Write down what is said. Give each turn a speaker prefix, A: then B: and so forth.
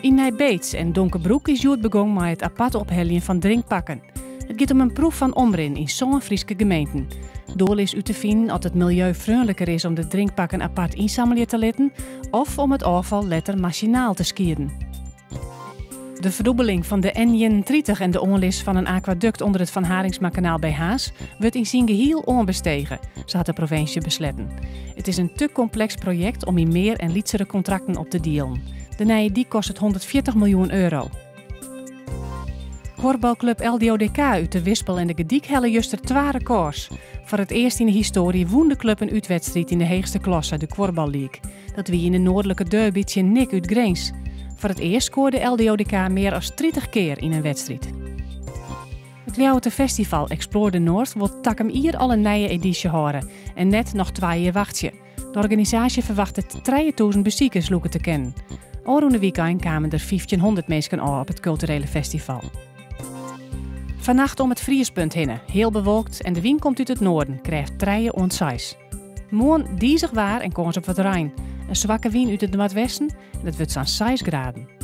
A: In Nijbeets en Donkerbroek is Joet begonnen met het apart ophellen van drinkpakken. Het gaat om een proef van omrin in zo'n Friese gemeenten. Doel is u te vinden of het milieuvriendelijker is om de drinkpakken apart inzamelen te laten of om het afval letter machinaal te skieren. De verdubbeling van de N31 en de onlis van een aquaduct onder het Van Haringsmakanaal bij Haas wordt in zijn geheel onbestegen, zo had de provincie besletten. Het is een te complex project om in meer en lietsere contracten op te dealen. De nije die kost het 140 miljoen euro. Korfbalclub LDODK uit de Wispel en de Gediek hellen juster 2 records. Voor het eerst in de historie woen de club een uitwedstrijd in de heegste klasse, de Korfbal League. Dat wie in de noordelijke derbytje Nick uit Greens. Voor het eerst scoorde LDODK meer dan 30 keer in een wedstrijd. Het Ljouwte Festival Explore the North wordt takem hier al een nieuwe editie horen en net nog 2 jaar wachtje. De organisatie verwacht het 3000 bezoekers loeken te kennen. Orende weekend kwamen er 1500 mensen aan op het culturele festival. Vannacht om het vriespunt hinnen, heel bewolkt en de wind komt uit het noorden, krijgt 3 onsize. Morgen diezig waar en kans op wat rein. Een zwakke wind uit het noordwesten en het wordt zo'n 6 graden.